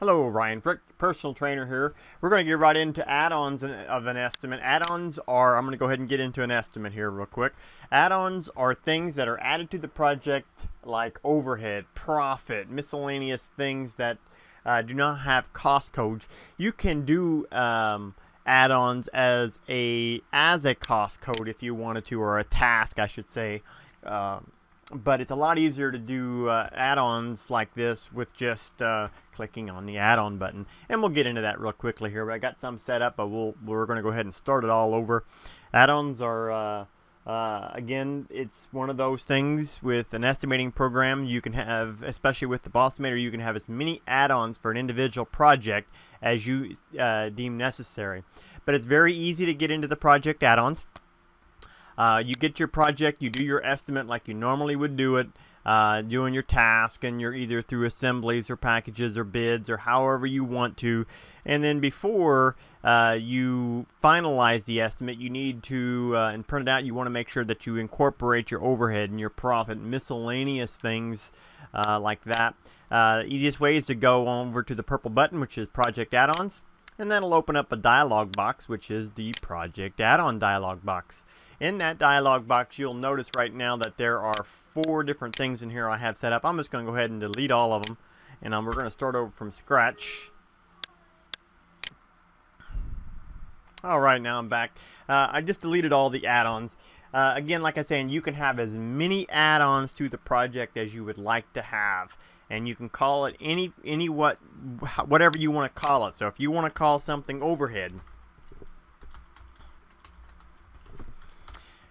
Hello, Ryan Frick, personal trainer here. We're going to get right into add-ons of an estimate. Add-ons are, I'm going to go ahead and get into an estimate here real quick. Add-ons are things that are added to the project like overhead, profit, miscellaneous things that do not have cost codes. You can do add-ons as a cost code if you wanted to, or a task, I should say. But it's a lot easier to do add-ons like this with just clicking on the add-on button, and we'll get into that real quickly here. I got some set up, but we're going to go ahead and start it all over. Add-ons are again, it's one of those things with an estimating program. You can have, especially with the BOSStimator, you can have as many add-ons for an individual project as you deem necessary. But it's very easy to get into the project add-ons. You get your project, you do your estimate like you normally would do it, doing your task, and you're either through assemblies or packages or bids or however you want to. And then before you finalize the estimate, you need to, and print it out, you want to make sure that you incorporate your overhead and your profit, miscellaneous things like that. The easiest way is to go over to the purple button, which is Project Add-ons, and that'll open up a dialog box, which is the Project Add-on dialog box. In that dialog box, you'll notice right now that there are 4 different things in here I have set up. I'm just going to go ahead and delete all of them, and we're going to start over from scratch. All right, now I'm back. I just deleted all the add-ons. Again, like I was saying, you can have as many add-ons to the project as you would like to have, and you can call it whatever you want to call it. So if you want to call something overhead,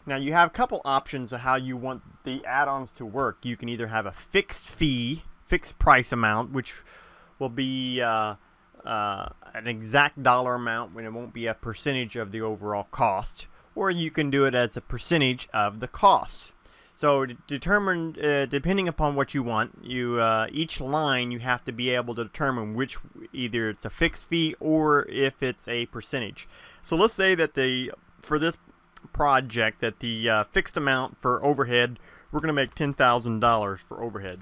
now you have a couple options of how you want the add-ons to work. You can either have a fixed fee, fixed price amount, which will be an exact dollar amount when it won't be a percentage of the overall cost, or you can do it as a percentage of the cost. So determine, depending upon what you want, each line you have to be able to determine which, either it's a fixed fee or if it's a percentage. So let's say that for this project, that the fixed amount for overhead, we're going to make $10,000 for overhead.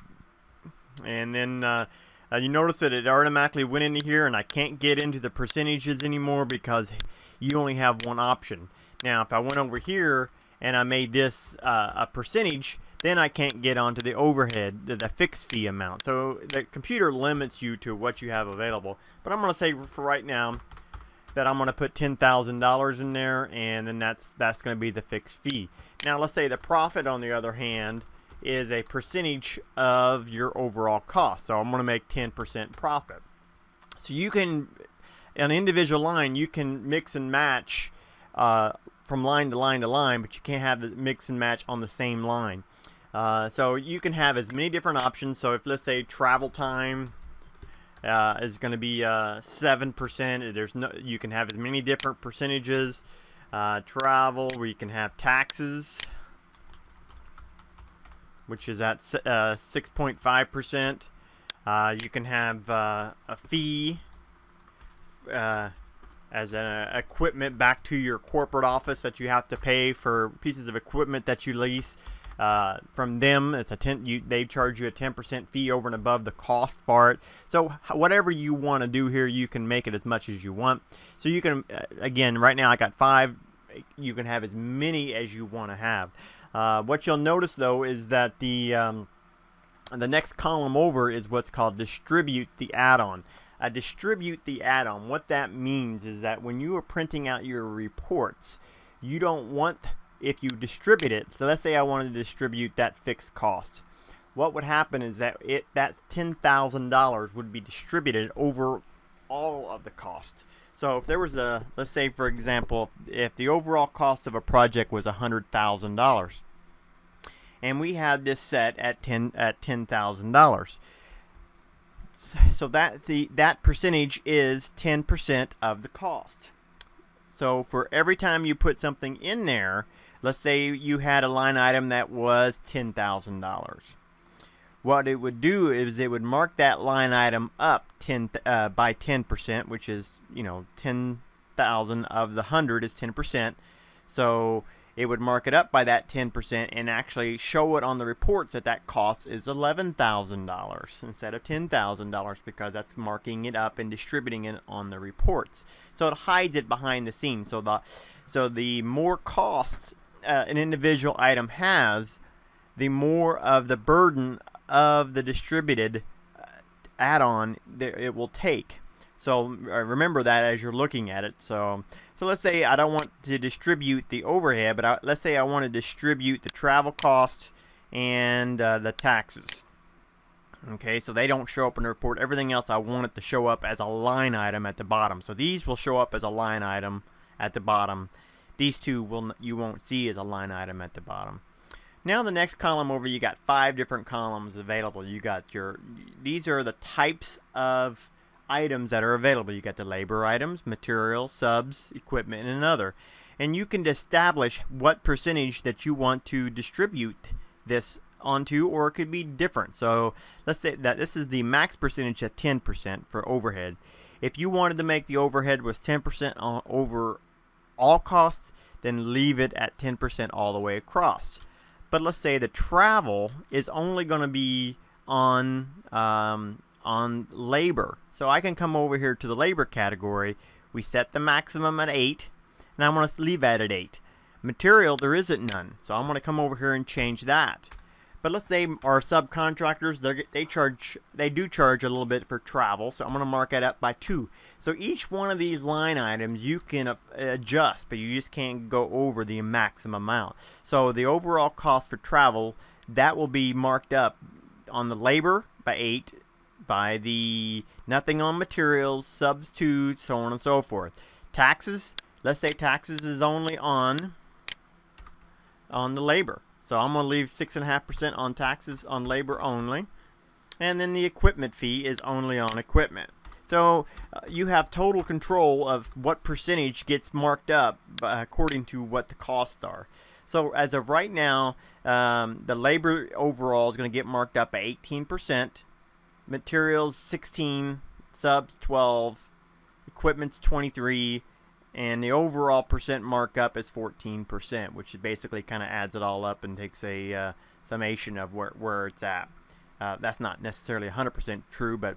And then you notice that it automatically went into here, and I can't get into the percentages anymore because you only have one option. Now if I went over here and I made this a percentage, then I can't get onto the overhead, the fixed fee amount. So the computer limits you to what you have available. But I'm going to say for right now that I'm going to put $10,000 in there, and then that's going to be the fixed fee. Now let's say the profit, on the other hand, is a percentage of your overall cost. So I'm going to make 10% profit. So you can, an individual line, you can mix and match from line to line to line, but you can't have the mix and match on the same line. So you can have as many different options. So if, let's say, travel time is going to be 7%. You can have as many different percentages. Travel, where you can have taxes, which is at 6.5%. You can have a fee as an equipment back to your corporate office that you have to pay for pieces of equipment that you lease. From them, it's they charge you a 10% fee over and above the cost for it. So whatever you want to do here, you can make it as much as you want. So you can, again, right now I got 5. You can have as many as you want to have. What you'll notice though is that the next column over is what's called distribute the add-on. Distribute the add-on. What that means is that when you are printing out your reports, you don't want, if you distribute it, so let's say I wanted to distribute that fixed cost, what would happen is that that $10,000 would be distributed over all of the cost. So if there was let's say for example, if the overall cost of a project was $100,000, and we had this set at $10,000, so that percentage is 10% of the cost. So for every time you put something in there, let's say you had a line item that was $10,000. What it would do is it would mark that line item up by 10%, which is, 10,000 of the 100 is 10%. So it would mark it up by that 10% and actually show it on the reports that that cost is $11,000 instead of $10,000, because that's marking it up and distributing it on the reports. So it hides it behind the scenes. So the more costs an individual item has, the more of the burden of the distributed add-on it will take. So remember that as you're looking at it. So let's say I don't want to distribute the overhead, but let's say I want to distribute the travel costs and the taxes. Okay, so they don't show up in the report. Everything else I want it to show up as a line item at the bottom. So these will show up as a line item at the bottom. These two you won't see as a line item at the bottom. Now the next column over, you got 5 different columns available. You got these are the types of items that are available. You got the labor items, materials, subs, equipment, and other. And you can establish what percentage that you want to distribute this onto, or it could be different. So let's say that this is the max percentage at 10% for overhead. If you wanted to make the overhead was 10% over all costs, then leave it at 10% all the way across. But let's say the travel is only going to be on labor. So I can come over here to the labor category. We set the maximum at 8, and I'm going to leave that at 8. Material, there isn't none, so I'm going to come over here and change that. But let's say our subcontractors, they do charge a little bit for travel, so I'm going to mark that up by 2. So each one of these line items you can adjust, but you just can't go over the maximum amount. So the overall cost for travel, that will be marked up on the labor by 8, by the nothing on materials, subs 2, so on and so forth. Taxes, let's say taxes is only on the labor. So I'm going to leave 6.5% on taxes on labor only. And then the equipment fee is only on equipment. So you have total control of what percentage gets marked up according to what the costs are. So as of right now, the labor overall is going to get marked up by 18%. Materials 16, subs 12, equipment's 23, and the overall percent markup is 14%, which basically kind of adds it all up and takes a summation of where it's at. That's not necessarily 100% true, but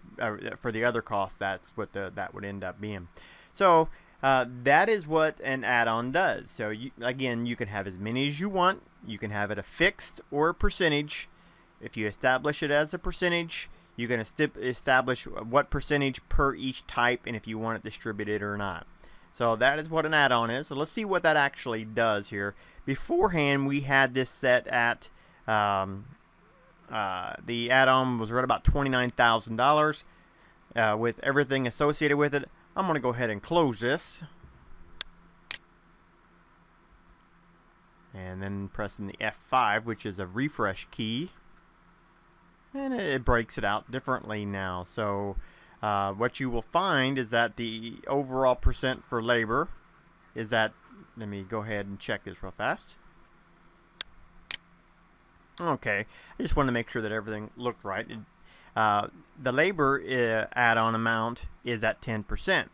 for the other costs, that's what that would end up being. So that is what an add-on does. So again, you can have as many as you want. You can have it a fixed or a percentage. If you establish it as a percentage, you can establish what percentage per each type, and if you want it distributed or not. So that is what an add-on is. So let's see what that actually does here. Beforehand, we had this set at the add-on was right about $29,000 with everything associated with it. I'm going to go ahead and close this, and then pressing the F5, which is a refresh key, and it breaks it out differently now. So what you will find is that the overall percent for labor is at, let me go ahead and check this real fast. Okay, I just wanted to make sure that everything looked right. The labor add-on amount is at 10%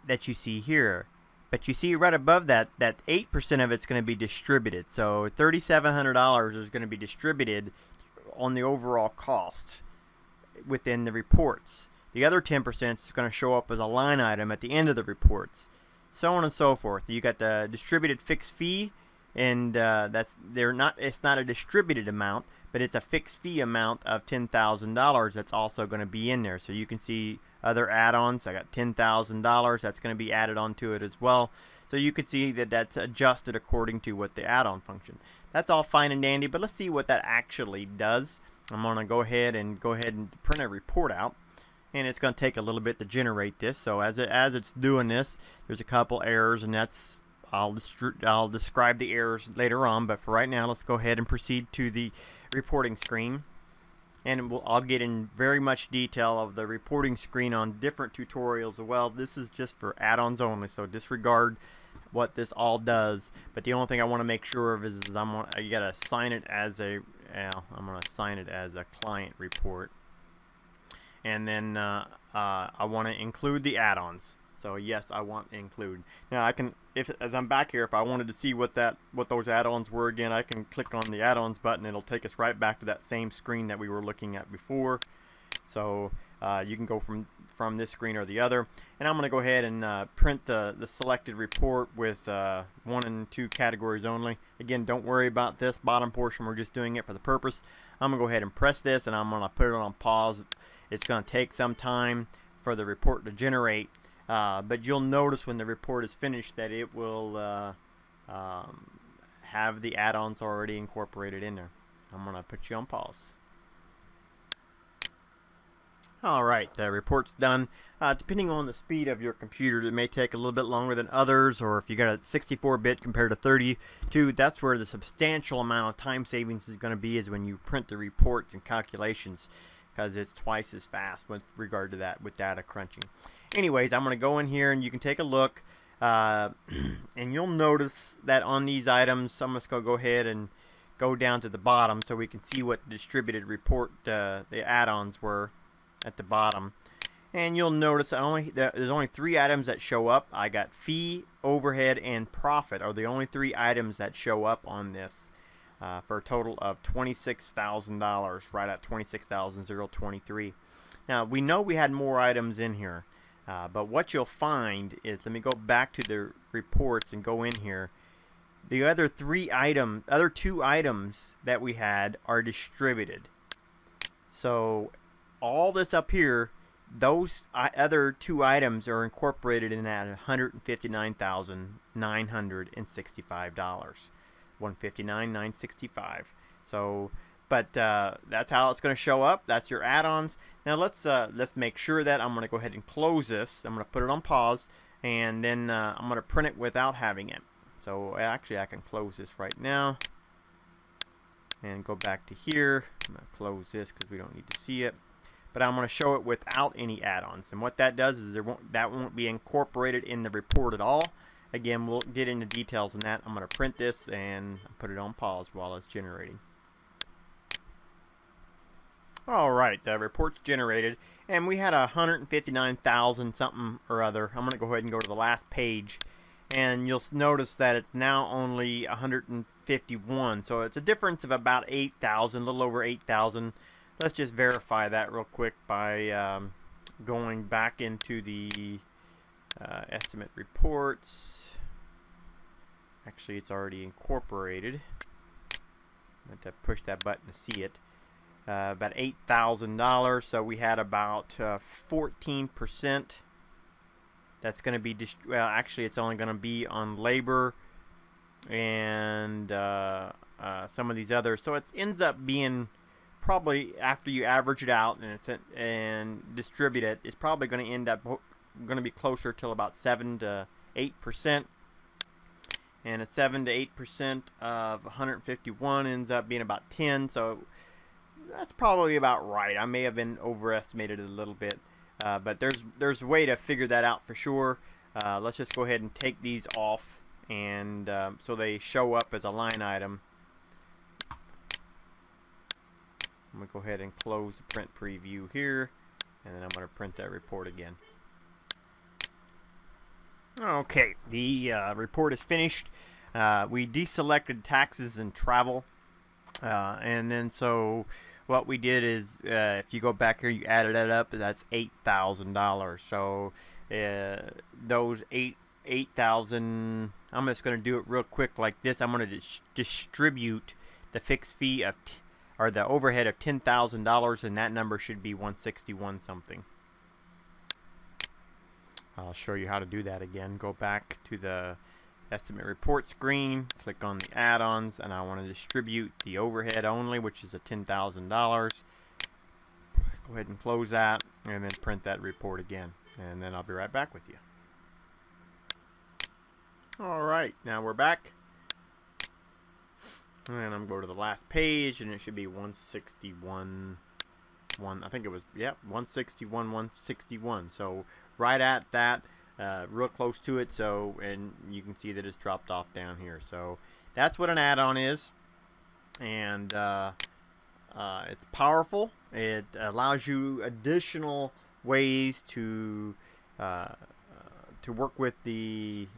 that you see here. But you see right above that, that 8% of it's going to be distributed. So $3,700 is going to be distributed on the overall cost within the reports. The other 10% is going to show up as a line item at the end of the reports, so on and so forth. You got the distributed fixed fee, and it's not a distributed amount, but it's a fixed fee amount of $10,000 that's also going to be in there. So you can see other add-ons. I got $10,000 that's going to be added onto it as well. So you can see that that's adjusted according to what the add-on function. That's all fine and dandy, but let's see what that actually does. I'm going to go ahead and print a report out, and it's going to take a little bit to generate this. So as it's doing this, there's a couple errors, and that's I'll describe the errors later on. But for right now, let's go ahead and proceed to the reporting screen, and I'll get in very much detail of the reporting screen on different tutorials as well. This is just for add-ons only, so disregard what this all does. But the only thing I want to make sure of is I gotta assign it as a I'm going to assign it as a client report, and then I want to include the add-ons. So yes, I want include. Now I can, as I'm back here, if I wanted to see what those add-ons were again, I can click on the add-ons button. It'll take us right back to that same screen that we were looking at before. So you can go from this screen or the other. And I'm going to go ahead and print the selected report with 1 and 2 categories only. Again, don't worry about this bottom portion. We're just doing it for the purpose. I'm going to go ahead and press this, and I'm going to put it on pause. It's going to take some time for the report to generate. But you'll notice when the report is finished that it will have the add-ons already incorporated in there. I'm going to put you on pause. Alright, the report's done. Depending on the speed of your computer, it may take a little bit longer than others, or if you got a 64-bit compared to 32, that's where the substantial amount of time savings is going to be, is when you print the reports and calculations, because it's twice as fast with regard to that with data crunching. Anyways, I'm going to go in here and you can take a look, and you'll notice that on these items, I'm just going to go ahead and go down to the bottom so we can see what the distributed report, the add-ons were at the bottom. And you'll notice that there's only 3 items that show up. I got fee, overhead, and profit are the only 3 items that show up on this, for a total of $26,000, right at $26,023. Now we know we had more items in here, but what you'll find is, let me go back to the reports and go in here. The other 2 items that we had are distributed. So all this up here, those other 2 items are incorporated in at $159,965. $159,965. So, but that's how it's going to show up. That's your add-ons. Now let's make sure that I'm going to go ahead and close this. I'm going to put it on pause, and then I'm going to print it without having it. So actually, I can close this right now and go back to here. I'm going to close this because we don't need to see it. But I'm going to show it without any add-ons, and what that does is that won't be incorporated in the report at all. Again, we'll get into details on that. I'm going to print this and put it on pause while it's generating. Alright, the report's generated, and we had 159,000 something or other. I'm going to go ahead and go to the last page, and you'll notice that it's now only 151. So it's a difference of about 8,000, a little over 8,000. Let's just verify that real quick by going back into the estimate reports. Actually, it's already incorporated. I have to push that button to see it. About $8,000, so we had about 14%. That's going to be, well, actually, it's only going to be on labor and some of these others. So it ends up being, probably after you average it out and distribute it, it's probably going to end up be closer to about 7 to 8%. And a 7 to 8% of 151 ends up being about 10. So that's probably about right. I may have been overestimated a little bit, but there's a way to figure that out for sure. Let's just go ahead and take these off, and so they show up as a line item. I'm going to go ahead and close the print preview here, and then I'm going to print that report again. Okay, the report is finished. We deselected taxes and travel, and then so what we did is, if you go back here, you added that up, that's $8,000. So those 8,000, I'm just going to do it real quick like this. I'm going to distribute the fixed fee of or the overhead of $10,000, and that number should be 161 something. I'll show you how to do that again. Go back to the estimate report screen, click on the add-ons, and I want to distribute the overhead only, which is a $10,000. Go ahead and close that, and then print that report again, and then I'll be right back with you. Alright, now we're back. And I'm going to the last page, and it should be 161. I think it was, yeah, 161, 161. So right at that, real close to it. So, and you can see that it's dropped off down here. So that's what an add-on is, and it's powerful. It allows you additional ways to to work with the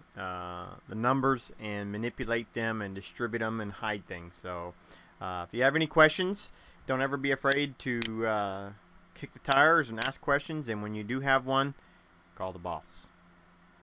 numbers and manipulate them and distribute them and hide things. So if you have any questions, don't ever be afraid to kick the tires and ask questions. And when you do have one, call the boss.